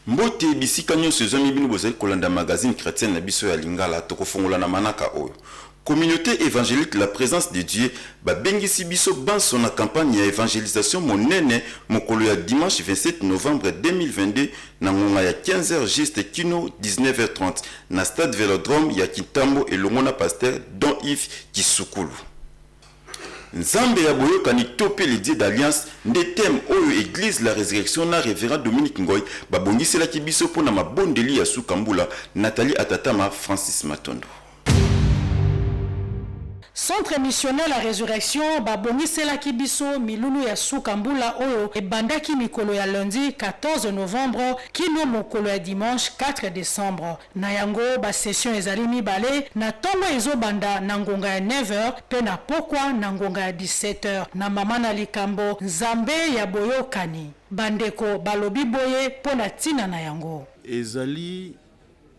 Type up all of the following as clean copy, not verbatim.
Mbote bisika nyonso ezwami bino bozali kolanda magazine chrétienne na biso ya Lingala tokofongola na manaka oyo. Communauté évangélique La Présence de Dieu babengisi biso banso na campagne ya évangélisation monene mokolo ya dimanche 27 novembre 2022 na ngonga ya 15h juste kino 19h30 na stade Vélodrome ya Kitambo elongo na pasteur Don Yves Kisukulu. Nzambe ya boyokani tope les dieux d'alliance nde thème oyo église la résurrection na révérend Dominique Ngoy babongiselaki biso pona mabondeli ya Sukambula Nathalie Atatama Francis Matondo. Centre missionnaire la résurrection babongiselaki biso milulu ya Sukambula oyo ebandaki mikolo ya lundi 14 novembre kino mokolo ya dimanche 4 décembre. Na yango ba session ezali mibale na tongo ezobanda na ngonga ya 9h pe na pokwa na ngonga ya 17h na mama na likambo Nzambe ya boyokani. Bandeko balobi boye pona tina na yango. Ezali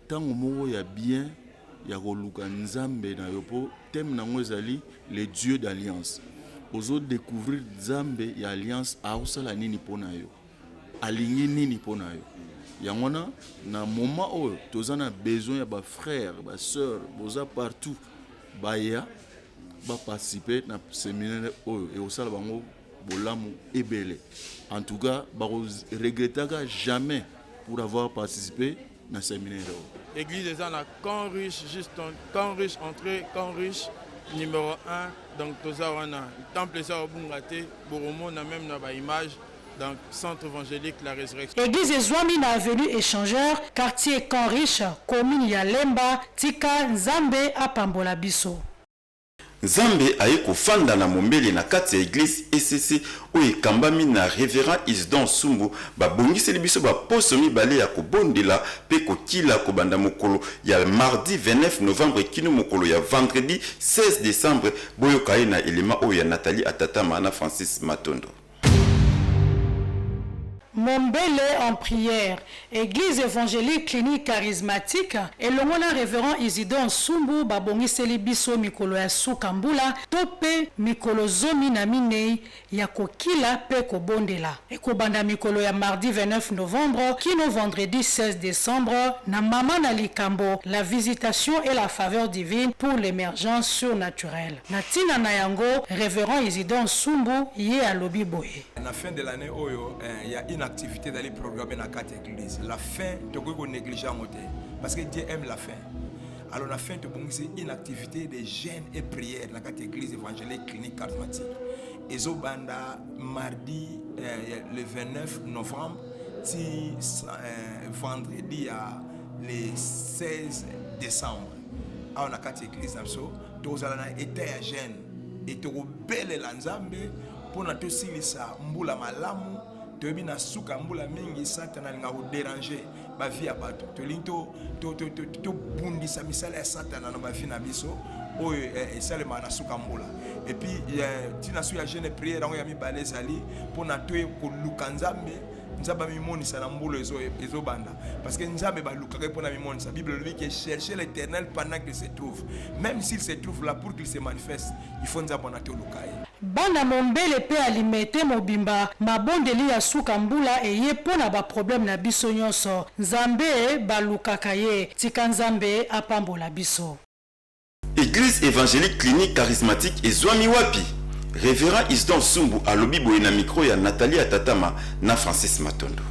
tango moko ya bien ya koluka Nzambe na yopo thème nango ezali les dieux d'alliance. Ozo découvrir Nzambe ya alliance aosala nini pona yo. Alingi nini pona yo. Yangona na moment oyo tozana besoin ya ba frères, ba sœurs, boza partout baya ba participer na séminaire oyo et osala bango bolamu ebele. En tout cas, ba regrettaka jamais pour avoir participé na séminaire. Église est dans camp riche, juste camp riche, entrée, camp riche, numéro 1. Donc, Tozawana, temple Zarobungate, Boromo, na même na image. Donc, centre évangélique, la résurrection. Église Ezwami na avenue échangeur, quartier camp riche, commune ya Lemba, Tika Nzambe apambola biso. Nzambe aye kofanda na mombele na kati ya église ECC oyo ekambami na révérend Isdon Sumbu babongiseli biso baposo mibale ya kobondela pe kokila kobanda mokolo ya mardi 29 novembre kino mokolo ya vendredi 16 décembre boyoka ye na elema oyo ya Nathalie Atatama na Francis Matondo. Mombele en prière, église évangélique clinique charismatique, et le mona révérend Isidore Sumbu babongiseli biso mikolo ya Sukambula, tope mikolo zomi na minei ya kokila pe kobondela. Et kobanda mikolo ya mardi 29 novembre, kino vendredi 16 décembre, na mama na likambo, la visitation et la faveur divine pour l'émergence surnaturelle. Na tina na yango, révérend Isidore Sumbu ye alobi boye. À la fin de l'année, il y a une activité d'aller programmer dans 4 églises. La fin, tu peux négliger parce que Dieu aime la fin. Alors la fin, tu peux une activité de jeûne et prière dans 4 églises évangéliques cliniques charismatiques. Et Zobanda, mardi, le 29 novembre, vendredi, le 16 décembre. On a 4 églises dans ce tu as été à jeûne et tu as belle l'Anzambe pour na to silisa mbula malamu to bina suka mbula mingi satana nga ko déranger ba vie ya bato to linto to bundisa misala ya satana na ba vie na biso oyo esalema na suka mbula et puis tina su ya jeune prière ngo ya mibale ezali pour na to ko luka Nzambe Nzamba mimonisa na mbula ezo banda parce que Nzambe ba luka pour na mimonisa Bible dit que chercher l'Éternel pendant qu'il se trouve, même s'il se trouve là pour qu'il se manifeste, il faut Nzamba na to luka. Bana mombele pe alimete mobimba mabondeli ya Sukambula eye pona ba problème na biso nyonso. Nzambe balukaka ye tika Nzambe apambola biso. Église évangélique clinique charismatique ezwami wapi? Révérend Isdon Sumbu alobi boye na micro ya Nathalie Atatama na Francis Matondo.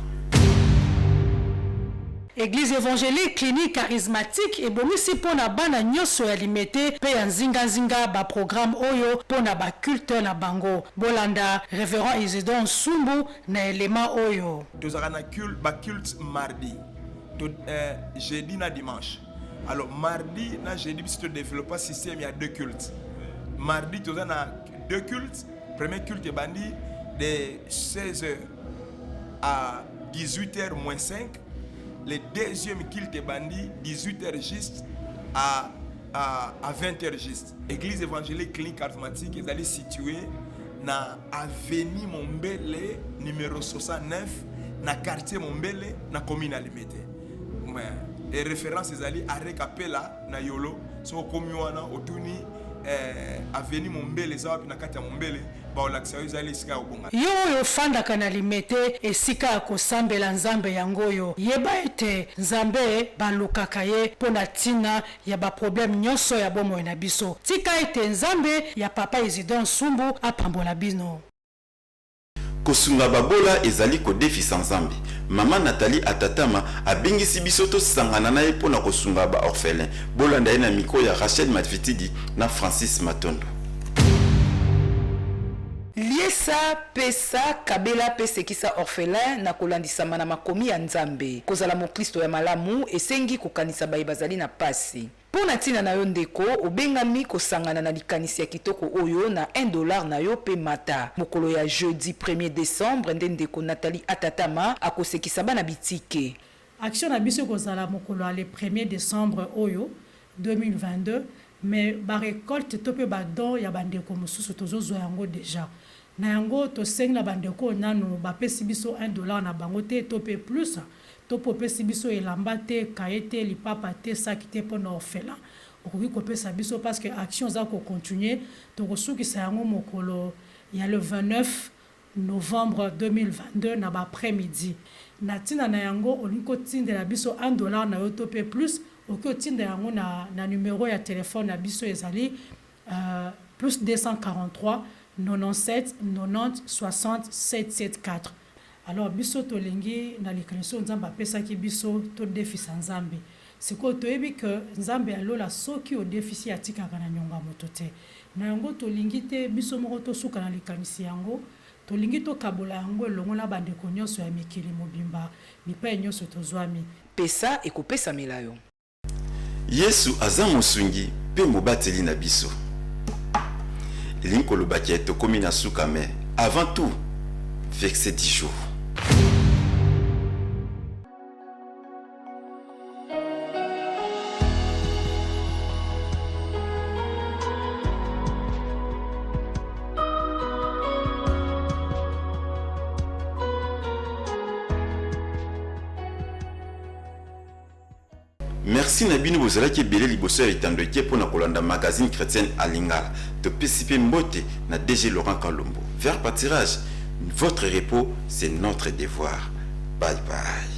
Église évangélique clinique charismatique et bomisi pona bana nyoso ya limete pe ya nzinga ba programme oyo pona ba culte na bango. Bolanda révérend Isidore Sumbu na elema oyo. Tozaka na culte mardi, jeudi na dimanche. Alors mardi na jeudi si tu développes un système il y a 2 cultes. Mardi tu as 2 cultes. Premier culte bandi de 16h à 18h moins 5. Le deuxième culte bandi 18h juste à 20h juste. Église évangélique clinique charismatique est située na avenue Mombele numéro 69 na quartier Mombele na commune Alimete. Et référence ezali Arek Apela na Yolo so komi wana otuni aveni mombele eza wapi na kati ya mombele baolakisa yo ezali esika ya kobonga yo oyo ofandaka na limete esika ya kosambela nzambe yango oyo yeba ete nzambe balukaka ye mpo na ntina ya baproblème nyonso ya bomoi na biso. Tika ete nzambe ya papa Isidore Nsumbu apambola bino. Kosunga babola ezali kodefisa nzambe. Mama Nathalie Atatama abengisi biso tosangana na ye mpona kosunga ba orphelin. Bolanda ye na mikro ya Rachel Matvitidi na Francis Matondo. Liesa pesa kabela pesekisa orphelin na kolandisama na makomi ya nzambe. Kozala mokristo ya malamu esengi kokanisa baye bazali na pasi. Pona tina na yo ndeko obengami kosangana na likanisi ya kitoko oyo na $1 na yo pe mata. Mokolo ya jeudi 1er décembre nde ndeko Nathalie Atatama akosekisa bana bitike. Action na biso kozala mokolo ya le 1er décembre oyo 2022 mais ba récolte to pe ba don ya bandeko mosusu tozozwa yango déjà. Na yango to seng na bandeko nanu ba pesi biso $1 na bango te to pe plus. To popesi biso elamba te, kaete, lipapa te, saki te pour orphelin. Okoki kopesa biso parce que action za ko continuer to kosukisa yango mokolo ya le 29 novembre 2022 na ba après-midi. Na tina na yango olinko tindela biso $1 na yo to pe plus, okoki otinda yango na numéro ya téléphone na biso ezali plus 243 97 90 60 774. Alors biso tolingi na likanisi nzambe apesaki biso to defisa nzambe. Siko toyebi ke nzambe alola soki o defisi atikaka na nyonga moto te. Na yango tolingi te biso moko tosuka na likanisi yango, tolingi to kabola yango elongo na bandeko nyonso ya mikili mobimba, bipai nyonso tozwami. Pesa ekopesa melayo. Yesu aza mosungi pe mobateli na biso. Elinko lobaki eto komi na suka me avant tout verset 10 jours. Merci Nabino bozalaki ebele liboso ya etando eke mpona kolanda magazine chrétienne à Lingala. Topesi pe mbote na DG Laurent Kalombo. Vers pâturage, votre repos, c'est notre devoir. Bye bye.